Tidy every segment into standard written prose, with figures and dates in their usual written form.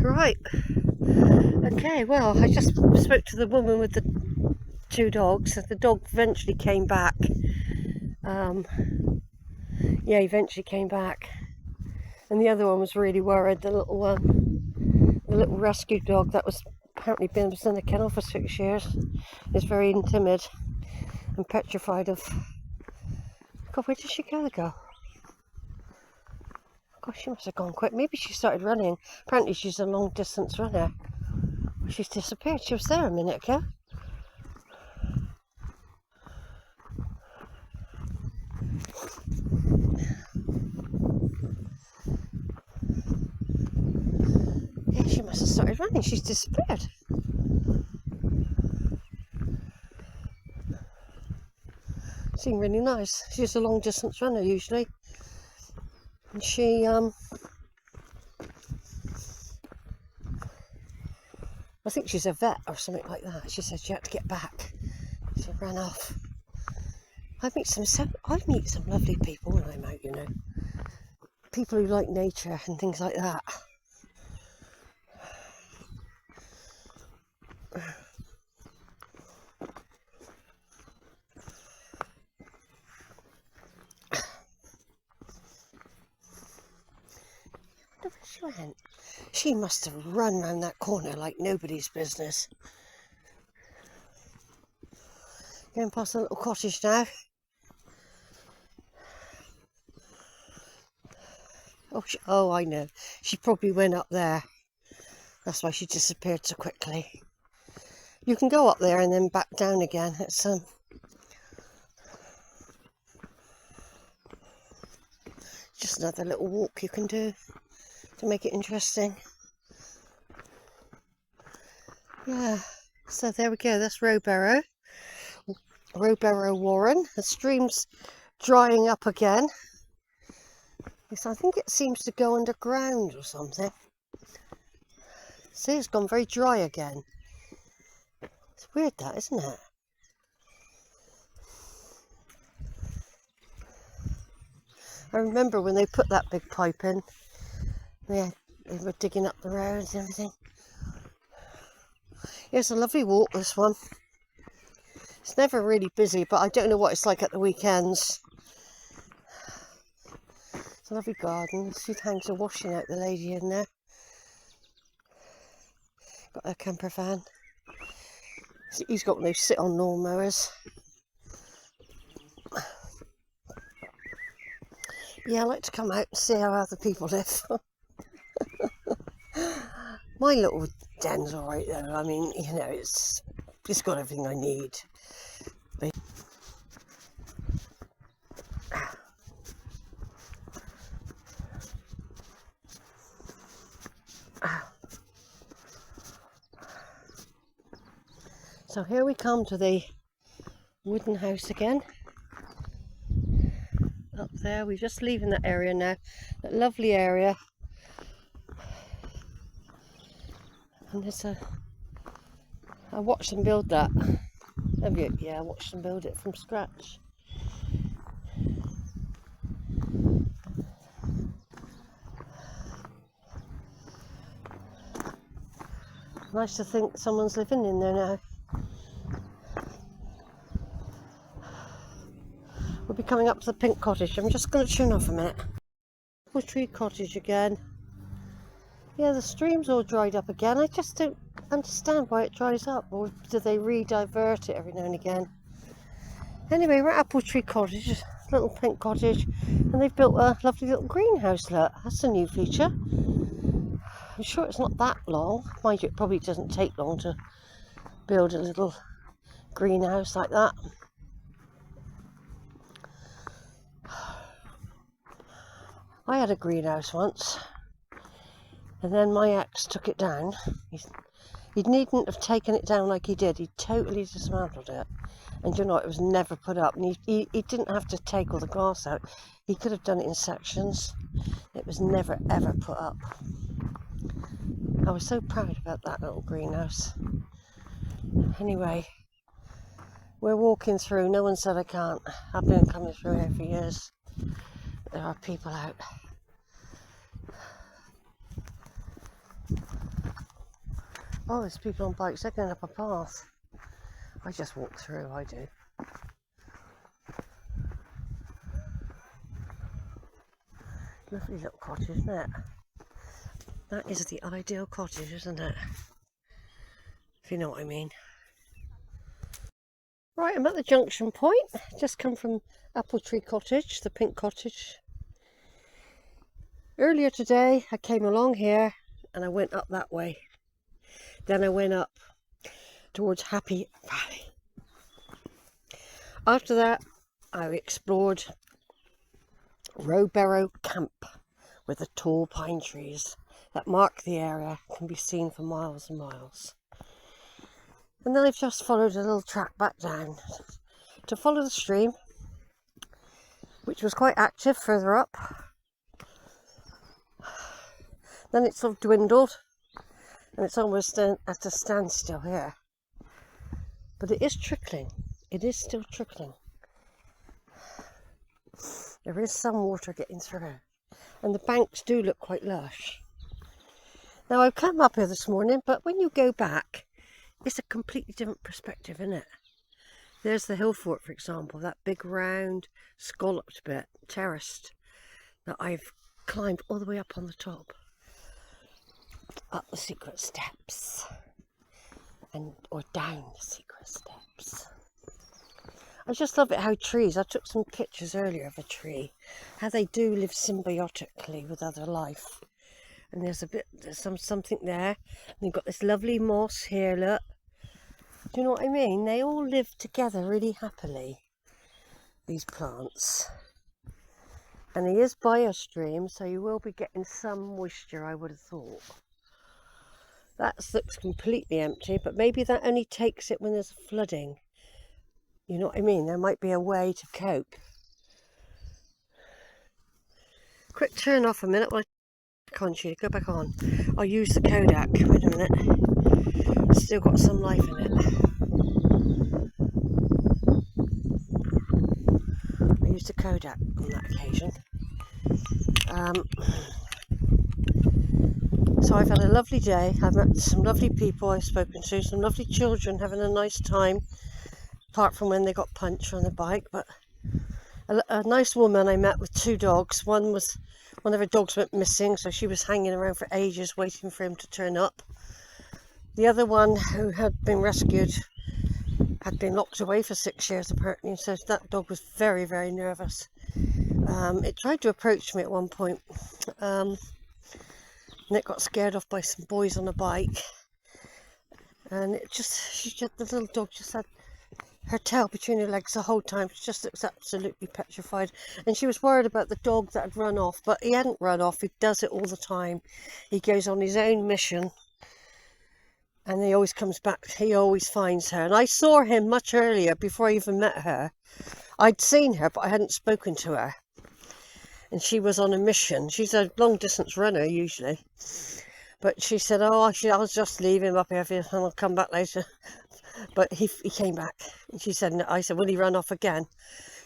Right. Okay, well, I just spoke to the woman with the two dogs. The dog eventually came back. He eventually came back. And the other one was really worried, the little one. The little rescue dog that was apparently been in the kennel for 6 years. Is very timid and petrified of... God, where did she go? God, she must have gone quick. Maybe she started running. Apparently she's a long distance runner. She's disappeared. She was there a minute ago. Yeah, she must have started running. She's disappeared. Seemed really nice. She's a long distance runner usually. And she, I think she's a vet or something like that. She said she had to get back. She ran off. I meet some lovely people when I'm out, you know. People who like nature and things like that. I wonder where she went. She must have run round that corner like nobody's business. Going past a little cottage now. Oh, I know. She probably went up there. That's why she disappeared so quickly. You can go up there and then back down again. It's just another little walk you can do to make it interesting. Yeah, so there we go. That's Rowberrow Warren. The stream's drying up again. I think it seems to go underground or something. See, it's gone very dry again. It's weird that, isn't it? I remember when they put that big pipe in, they were digging up the roads and everything. Yeah, it's a lovely walk, this one. It's never really busy, but I don't know what it's like at the weekends. It's a lovely garden. She hangs a washing out, the lady in there. Got her camper van. He's got no sit-on lawnmowers. Yeah, I like to come out and see how other people live. My little den's alright though. I mean, you know, it's got everything I need. So here we come to the wooden house again. Up there, we're just leaving that area now. That lovely area. And there's I watched them build that. Have you? Yeah, I watched them build it from scratch. Nice to think someone's living in there now. We'll be coming up to the pink cottage. I'm just going to tune off a minute. Apple tree cottage again. Yeah, the stream's all dried up again. I just don't understand why it dries up, or do they re-divert it every now and again? Anyway, we're at Apple Tree Cottage, little pink cottage, and they've built a lovely little greenhouse. Look, that's a new feature. I'm sure it's not that long. Mind you, it probably doesn't take long to build a little greenhouse like that. I had a greenhouse once, and then my ex took it down. He needn't have taken it down like he did. He totally dismantled it. And you know, it was never put up. And he didn't have to take all the glass out. He could have done it in sections. It was never, ever put up. I was so proud about that little greenhouse. Anyway, we're walking through. No one said I can't. I've been coming through here for years. There are people out. Oh, there's people on bikes. They're going up a path. I just walk through, I do. Lovely little cottage, isn't it? That is the ideal cottage, isn't it? If you know what I mean. Right, I'm at the junction point. Just come from Apple Tree Cottage, the pink cottage. Earlier today, I came along here and I went up that way. Then I went up towards Happy Valley. After that, I explored Rowberrow Camp with the tall pine trees that mark the area, can be seen for miles and miles. And then I've just followed a little track back down to follow the stream, which was quite active further up. Then it sort of dwindled and it's almost at a standstill here. But it is trickling. It is still trickling. There is some water getting through. And the banks do look quite lush. Now I've come up here this morning, but when you go back, it's a completely different perspective, isn't it? There's the hill fort, for example, that big round scalloped bit, terraced, that I've climbed all the way up on the top. Up the secret steps. Or down the secret steps. I just love it how trees, I took some pictures earlier of a tree, how they do live symbiotically with other life. And there's something there. And you've got this lovely moss here, look. Do you know what I mean? They all live together really happily, these plants. And he is by a stream, so you will be getting some moisture, I would have thought. That looks completely empty, but maybe that only takes it when there's flooding. You know what I mean? There might be a way to cope. Quick turn off a minute while I concentrate. Go back on. I'll use the Kodak. Wait a minute. It's still got some life in it. I used the Kodak on that occasion. So I've had a lovely day. I've met some lovely people I've spoken to, some lovely children having a nice time. Apart from when they got punched on the bike, but a nice woman I met with two dogs. One of her dogs went missing, so she was hanging around for ages waiting for him to turn up. The other one, who had been rescued, had been locked away for 6 years apparently, so that dog was very, very nervous. It tried to approach me at one point, and it got scared off by some boys on a bike, and the little dog just had her tail between her legs the whole time. She just looks absolutely petrified, and she was worried about the dog that had run off, but he hadn't run off. He does it all the time. He goes on his own mission and he always comes back. He always finds her, and I saw him much earlier before I even met her. I'd seen her, but I hadn't spoken to her, and she was on a mission. She's a long distance runner usually, but she said, I'll just leave him up here and I'll come back later. But he came back, and she said, I said, will he run off again?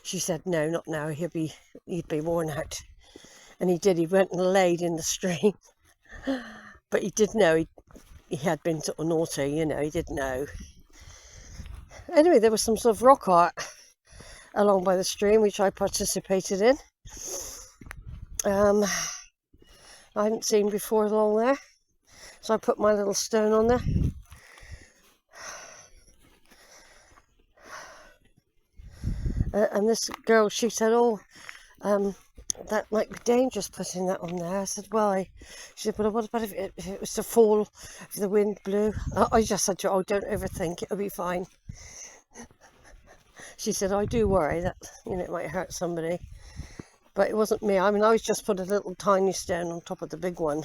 She said, no, not now, he'd be worn out. And he did. He went and laid in the stream. But he did know he had been sort of naughty, you know, he did know. Anyway, there was some sort of rock art along by the stream, which I participated in. I hadn't seen before along there, so I put my little stone on there. And this girl, she said, that might be dangerous putting that on there. I said, why? She said, well, what about if it was to fall, if the wind blew? I just said to her, don't overthink, it'll be fine. She said, I do worry that, it might hurt somebody. But it wasn't me. I mean, I was just put a little tiny stone on top of the big one.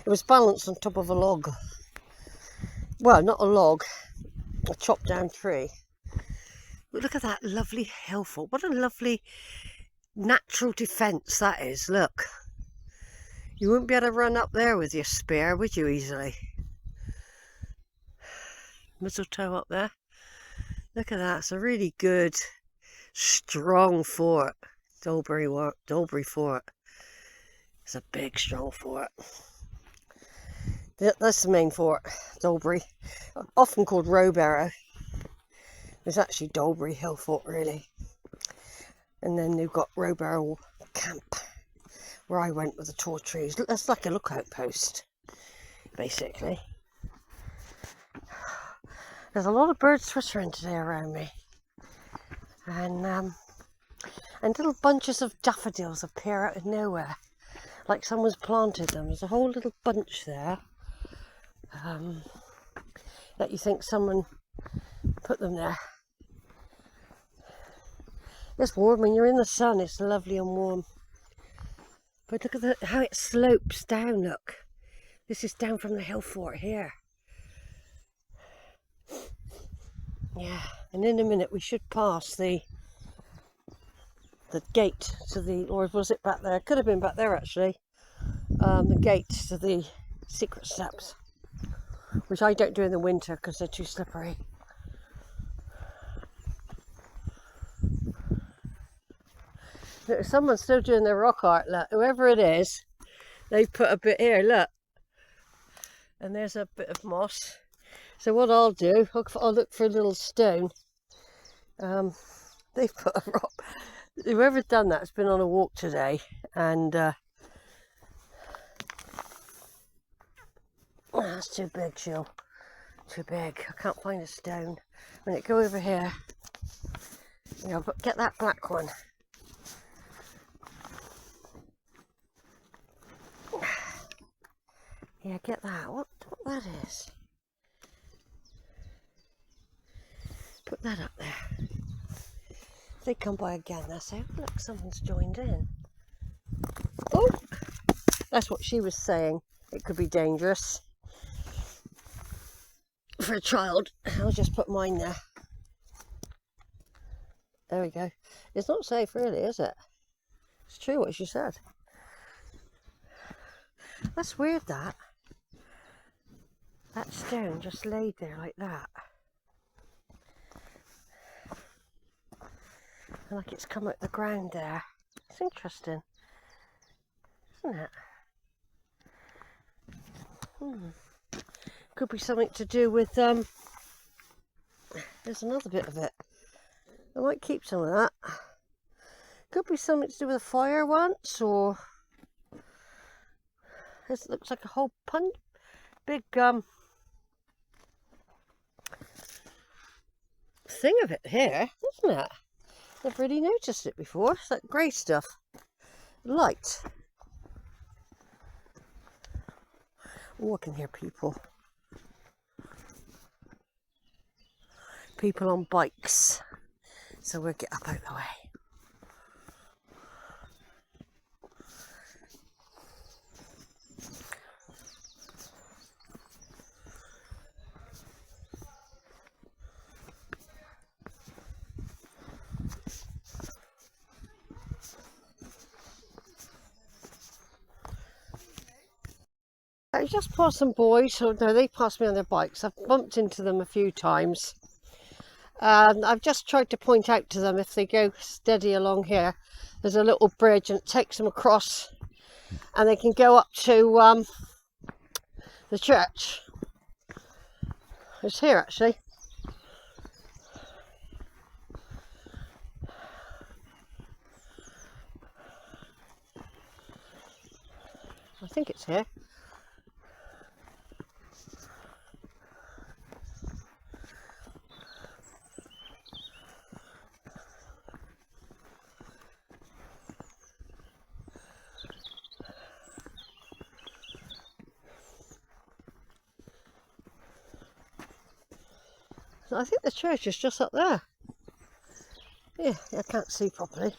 It was balanced on top of a log. Well, not a log, a chopped down tree. But look at that lovely hill fort. What a lovely natural defence that is, look. You wouldn't be able to run up there with your spear, would you, easily? Mistletoe up there. Look at that. It's a really good, strong fort. Dolebury fort. It's a big, strong fort. That's the main fort, Dolebury. Often called Rowberrow. There's actually Dolebury Hill Fort, really. And then they've got Rowberrow Camp, where I went with the tall trees. That's like a lookout post, basically. There's a lot of birds twittering today around me. And little bunches of daffodils appear out of nowhere, like someone's planted them. There's a whole little bunch there that you think someone put them there. It's warm when you're in the sun. It's lovely and warm. But look at how it slopes down. Look, this is down from the hill fort here. Yeah, and in a minute we should pass the gate to the, or was it back there? It could have been back there actually. The gate to the secret steps, which I don't do in the winter because they're too slippery. Look, someone's still doing their rock art. Look, whoever it is, they put a bit here. Look, and there's a bit of moss. So what I'll do, I'll look for a little stone. They've put a rock. Whoever's done that's been on a walk today, and that's too big, Jill. Too big. I can't find a stone. I'm gonna go over here. You know, but get that black one. Yeah, get that. What that is? Put that up there. If they come by again, they'll say, oh, look, someone's joined in. Oh, that's what she was saying. It could be dangerous for a child. I'll just put mine there. There we go. It's not safe, really, is it? It's true what she said. That's weird, that stone just laid there like that. And like it's come out the ground there. It's interesting, isn't it? Could be something to do with, there's another bit of it. I might keep some of that. Could be something to do with a fire once, or this looks like a whole big thing of it here, isn't it? I've really noticed it before. It's that grey stuff. Light. Oh, I can hear people. People on bikes. So we'll get up out the way. I just passed some boys, no, they passed me on their bikes. I've bumped into them a few times. I've just tried to point out to them, if they go steady along here, there's a little bridge and it takes them across and they can go up to the church. It's here actually. I think it's here. I think the church is just up there. Yeah, I can't see properly.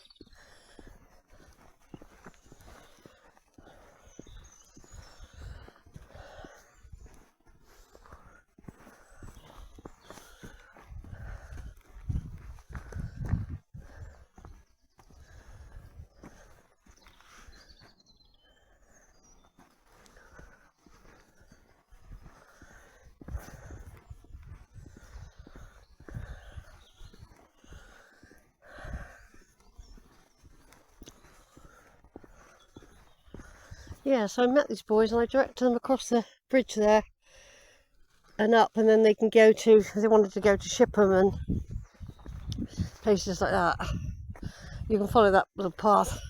Yeah, so I met these boys and I directed them across the bridge there and up, and then they can go to, they wanted to go to Shipham and places like that. You can follow that little path.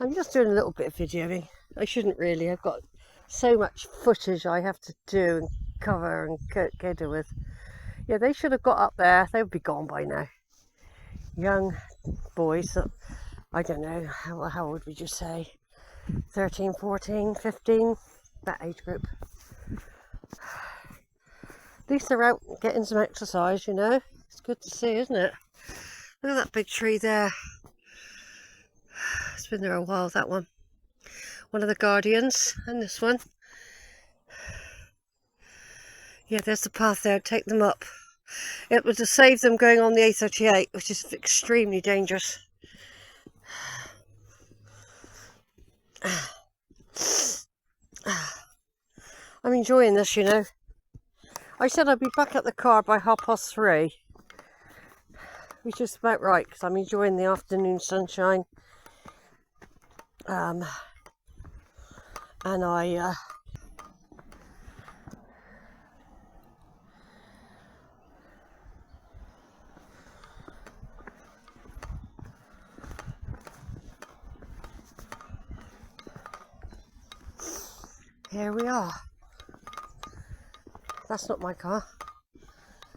I'm just doing a little bit of videoing. I shouldn't really. I've got so much footage I have to do and cover and cater with. Yeah, they should have got up there. They would be gone by now. Young boys, I don't know, how old would you say? 13, 14, 15, that age group. At least they're out getting some exercise, you know. It's good to see, isn't it? Look at that big tree there. It's been there a while, that one. One of the guardians, and this one. Yeah, there's the path there, take them up. It would have saved them going on the A38, which is extremely dangerous. I'm enjoying this, you know. I said I'd be back at the car by 3:30, which is about right, because I'm enjoying the afternoon sunshine. And here we are. That's not my car,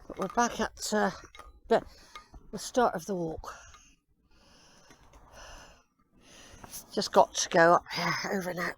but we're back at the start of the walk. Just got to go up here, over now.